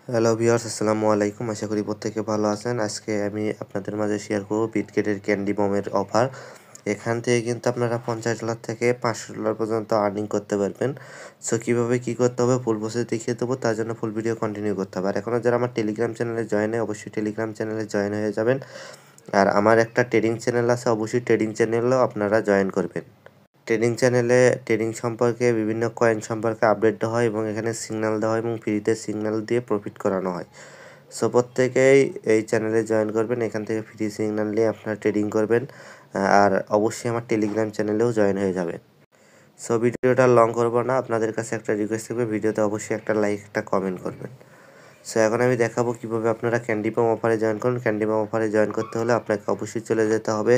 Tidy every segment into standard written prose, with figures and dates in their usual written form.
Hello viewers, আসসালামু আলাইকুম। আশা করি প্রত্যেকে ভালো আছেন। আজকে আমি আপনাদের মাঝে শেয়ার করব বিটগেটের ক্যান্ডি বমের অফার। এখান থেকে কিন্তু আপনারা $50 থেকে $500 পর্যন্ত আর্নিং করতে পারবেন। সো কীভাবে কী করতে হবে ফুল প্রসেস দেখিয়ে দেবো, তার জন্য ফুল ভিডিও কন্টিনিউ করতে হবে। আর এখনও যারা আমার টেলিগ্রাম চ্যানেলে জয়েন হয় অবশ্যই টেলিগ্রাম চ্যানেলে জয়েন হয়ে যাবেন। আর আমার একটা ট্রেডিং চ্যানেল আছে, অবশ্যই ট্রেডিং চ্যানেলেও আপনারা জয়েন করবেন। ট্রেডিং চ্যানেলে ট্রেডিং সম্পর্কে বিভিন্ন কয়েন সম্পর্কে আপডেট দেওয়া হয় এবং এখানে সিগন্যাল দেওয়া হয় এবং ফ্রিতে সিগন্যাল দিয়ে প্রফিট করানো হয়। সো প্রত্যেকেই এই চ্যানেলে জয়েন করবেন, এখান থেকে ফ্রি সিগন্যাল নিয়ে আপনারা ট্রেডিং করবেন। আর অবশ্যই আমার টেলিগ্রাম চ্যানেলেও জয়েন হয়ে যাবে। সো ভিডিওটা লং করব না, আপনাদের কাছে একটা রিকোয়েস্ট থাকবে, ভিডিওতে অবশ্যই একটা লাইক একটা কমেন্ট করবেন। সো এখন আমি দেখাবো কীভাবে আপনারা ক্যান্ডি পাম অফারে জয়েন করুন। ক্যান্ডি পাম অফারে জয়েন করতে হলে আপনাকে অবশ্যই চলে যেতে হবে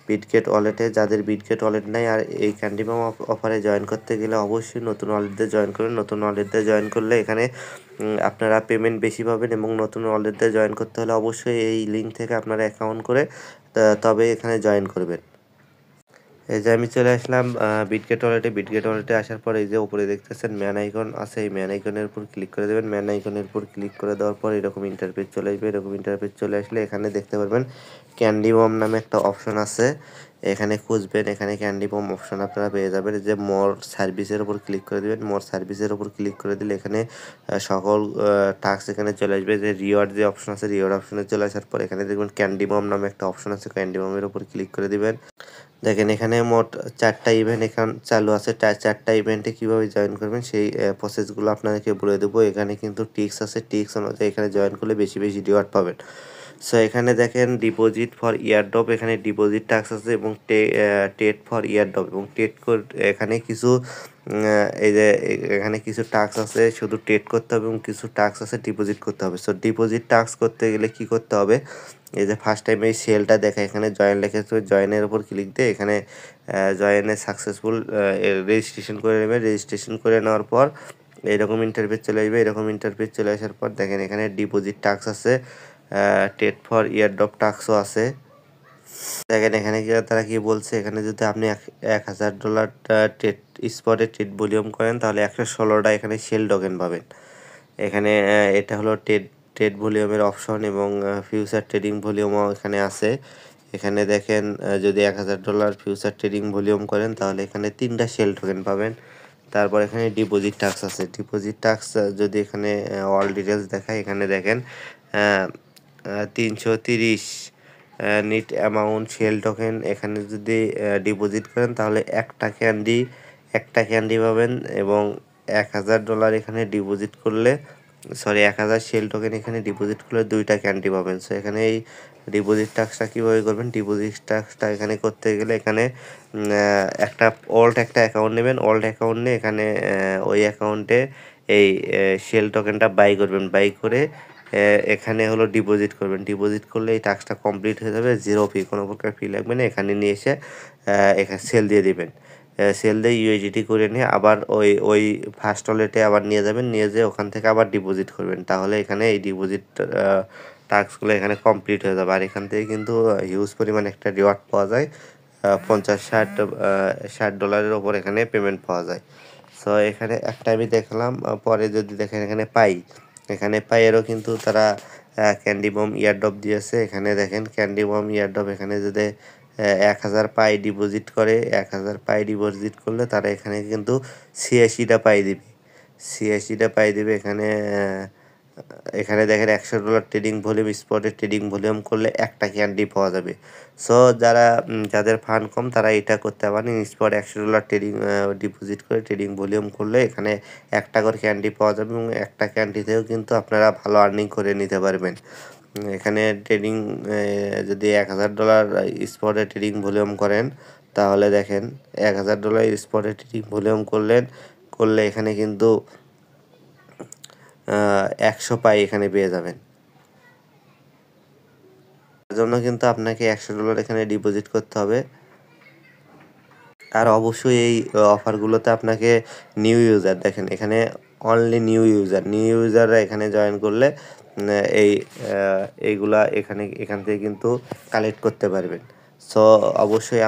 বিটগেট ওয়ালেটে। যাদের বিটগেট ওয়ালেট নাই আর এই ক্যান্ডি পাম অফারে জয়েন করতে গেলে অবশ্যই নতুন ওয়ালেটে জয়েন করুন। নতুন ওয়ালেটে জয়েন করলে এখানে আপনারা পেমেন্ট বেশি পাবেন এবং নতুন ওয়ালেটে জয়েন করতে হলে অবশ্যই এই লিঙ্ক থেকে আপনারা অ্যাকাউন্ট করে তবে এখানে জয়েন করবেন। এই যে আমি চলে আসলাম বিটগেট ওয়ালেটে। বিটগেট ওয়ালেটে আসার পর এই যে উপরে দেখতেছেন ম্যান আইকন আছে, এই ম্যান আইকনের উপর ক্লিক করে দেবেন। ম্যান আইকনের উপর ক্লিক করে দেওয়ার পর এরকম ইন্টারফেস চলে আসবে। এরকম ইন্টারফেস চলে আসলে এখানে দেখতে পারবেন ক্যান্ডি বম নামে একটা অপশন আছে, এখানে খুঁজবেন, এখানে ক্যান্ডি বম অপশন আপনারা পেয়ে যাবেন। যে মোর সার্ভিসের উপর ক্লিক করে দেবেন। মোর সার্ভিসের উপর ক্লিক করে দিলে এখানে সকল টাস্ক এখানে চলে আসবে। যে রিওয়ার্ড যে অপশন আছে, রিওয়ার্ড অপশনে চলে আসার পর এখানে দেখবেন ক্যান্ডি বম নামে একটা অপশন আছে, ক্যান্ডি বমের উপর ক্লিক করে দিবেন। দেখেন এখানে মোট 4টা ইভেন্ট চালু আছে। 4টা ইভেন্টে কীভাবে জয়েন করবেন সেই প্রসেসগুলো আপনাদেরকে বলে দেবো। এখানে কিন্তু টিক্স আছে, টিক্স অনুযায়ী এখানে জয়েন করলে বেশি বেশি রিওয়ার্ড পাবেন। সো এখানে দেখেন ডিপোজিট ফর ইয়ারড্রপ, এখানে ডিপোজিট টাস্ক আছে এবং টেট ফর ইয়ারড্রপ এবং টেট কোড এখানে কিছু এই যে এখানে কিছু টাস্ক আছে শুধু টেট করতে হবে এবং কিছু টাস্ক আছে ডিপোজিট করতে হবে। সো ডিপোজিট টাস্ক করতে গেলে কি করতে হবে, এই যে ফার্স্ট টাইম এই সেলটা দেখা এখানে জয়েন লেখেছে, জয়েনের উপর ক্লিক দিয়ে এখানে জয়েনে সাকসেসফুল রেজিস্ট্রেশন করে নেবে। রেজিস্ট্রেশন করে নেওয়ার পর এরকম ইন্টারফেস চলে আসবে। এরকম ইন্টারফেস চলে আসার পর দেখেন এখানে ডিপোজিট টাস্ক আছে, টেট ফর ইয়ারড্রপ টাস্কও আছে। দেখেন এখানে তারা কি বলছে, এখানে যদি আপনি $1000 ট্রেড স্পটে ট্রেড ভলিউম করেন তাহলে 116টা এখানে সেল টোকেন পাবেন। এখানে এটা হলো ট্রেড ভলিউমের অপশন এবং ফিউচার ট্রেডিং ভলিউমও এখানে আছে। এখানে দেখেন যদি $1000 ফিউচার ট্রেডিং ভলিউম করেন তাহলে এখানে 3টা সেল টোকেন পাবেন। তারপর এখানে ডিপোজিট টাস্ক আছে। ডিপোজিট টাস্ক যদি এখানে অল ডিটেলস দেখায়, এখানে দেখেন 330 নিট অ্যামাউন্ট সেল টোকেন এখানে যদি ডিপোজিট করেন তাহলে একটা ক্যান্ডি পাবেন এবং $1000 এখানে ডিপোজিট করলে 1000 সেল টোকেন এখানে ডিপোজিট করলে 2টা ক্যান্ডি পাবেন। সো এখানে এই ডিপোজিট টাস্কটা কীভাবে করবেন, ডিপোজিট টাস্কটা এখানে করতে গেলে এখানে একটা অ্যাকাউন্ট নেবেন। ওল্ড অ্যাকাউন্ট নিয়ে এখানে ওই অ্যাকাউন্টে এই সেল টোকেনটা বাই করবেন। বাই করে এখানে হলো ডিপোজিট করবেন। ডিপোজিট করলে এই টাস্কটা কমপ্লিট হয়ে যাবে, 0 ফি, কোনো প্রকার ফি লাগবে না। এখানে নিয়ে এসে এখানে সেল দিয়ে দিবেন। সেল দিয়ে ইউএসডিটি করে নিয়ে আবার ওই ফার্স্ট ওয়ালেটে আবার নিয়ে যাবেন, নিয়ে যেয়ে ওখান থেকে আবার ডিপোজিট করবেন। তাহলে এখানে এই ডিপোজিট টাস্কগুলো এখানে কমপ্লিট হয়ে যাবে। আর এখান থেকে কিন্তু হিউজ পরিমাণে একটা রিওয়ার্ড পাওয়া যায়, $50-60 ওপর এখানে পেমেন্ট পাওয়া যায়। সো এখানে একটা আমি দেখলাম, পরে যদি দেখেন এখানে পাইয়েরও কিন্তু তারা ক্যান্ডি বম ইয়ারড্রপ দিয়েছে। এখানে দেখেন ক্যান্ডি বম ইয়ারড্রপ, এখানে যদি 1000 পাই ডিপোজিট করে, 1000 পাই ডিপোজিট করলে তারা এখানে কিন্তু 86টা পাই দিবে। 86টা পাই দিবে। এখানে দেখেন $100 ট্রেডিং ভলিউম, স্পটে ট্রেডিং ভলিউম করলে একটা ক্যান্ডি পাওয়া যাবে। সো যাদের ফান্ড কম তারা এটা করতে পারেন। স্পট $100 ট্রেডিং ডিপোজিট করে ট্রেডিং ভলিউম করলে এখানে একটা করে ক্যান্ডি পাওয়া যাবে এবং একটা ক্যান্ডিতেও কিন্তু আপনারা ভালো আর্নিং করে নিতে পারবেন। এখানে ট্রেডিং যদি $1000 স্পটে ট্রেডিং ভলিউম করেন তাহলে দেখেন $1000 স্পটে ট্রেডিং ভলিউম করলে এখানে কিন্তু 100 পাই এখানে পেয়ে যাবেন। তার জন্য কিন্তু আপনাকে $100 এখানে ডিপোজিট করতে হবে। আর অবশ্যই এই অফারগুলোতে আপনাকে নিউ ইউজার, দেখেন এখানে অনলি নিউ ইউজাররা এখানে জয়েন করলে এইগুলা এখান থেকে কিন্তু কালেক্ট করতে পারবেন। সো অবশ্যই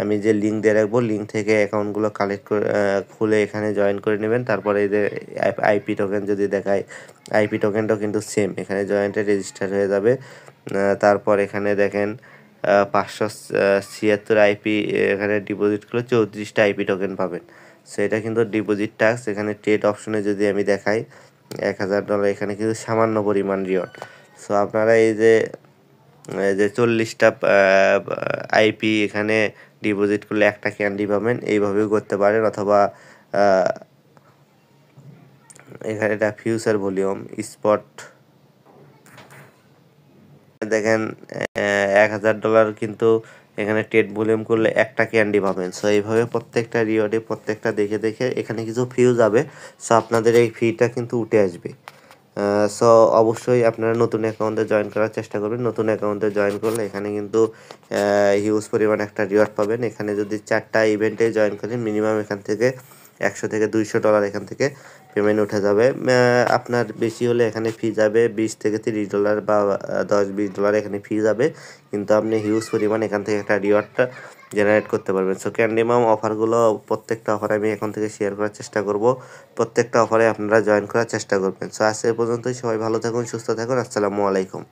আমি যে লিঙ্ক দিয়ে রাখবো, লিঙ্ক থেকে অ্যাকাউন্টগুলো কালেক্ট করে খুলে এখানে জয়েন করে নেবেন। তারপরে এই যে আইপি টোকেন যদি দেখায়, আইপি টোকেনটাও কিন্তু সেম, এখানে জয়েন্টে রেজিস্টার হয়ে যাবে। তারপর এখানে দেখেন 576 আইপি, এখানে ডিপোজিট করলে 34টা আইপি টোকেন পাবেন। সো এটা কিন্তু ডিপোজিট টাস্ক। এখানে ট্রেড অপশনে যদি আমি দেখাই $1000, এখানে কিন্তু সামান্য পরিমাণ রিওয়ার্ড। সো আপনারা এই যে 40টা আইপি এখানে ডিপোজিট করলে একটা ক্যান্ডি পাবেন, এইভাবেও করতে পারেন। অথবা এখানে এটা ফিউচার ভলিউম স্পট দেখেন $1000 কিন্তু এখানে ট্রেড ভলিউম করলে একটা ক্যান্ডি পাবেন। সো এইভাবে প্রত্যেকটা রিওয়ার্ডে প্রত্যেকটা দেখে দেখে এখানে কিছু ফিউ যাবে। সো আপনাদের এই ফিটা কিন্তু উঠে আসবে। সো অবশ্যই আপনারা নতুন অ্যাকাউন্টে জয়েন করার চেষ্টা করবেন। নতুন অ্যাকাউন্টে জয়েন করলে এখানে কিন্তু হিউজ পরিমাণ একটা রিওয়ার্ড পাবেন। এখানে যদি 4টা ইভেন্টে জয়েন করেন মিনিমাম এখান থেকে $100 থেকে $200 এখান থেকে পেমেন্ট উঠে যাবে। আপনার বেশি হলে এখানে ফি যাবে $20 থেকে $30 বা $10-20 এখানে ফি যাবে, কিন্তু আপনি হিউজ পরিমাণ এখান থেকে একটা রিওয়ার্ডটা জেনারেট করতে পারবেন। সো ক্যান্ডি মাম অফারগুলো প্রত্যেকটা অফার আমি এখন থেকে শেয়ার করার চেষ্টা করব। প্রত্যেকটা অফারে আপনারা জয়েন করার চেষ্টা করবেন। সো আজ এ পর্যন্তই। সবাই ভালো থাকুন, সুস্থ থাকুন। আসসালামু আলাইকুম।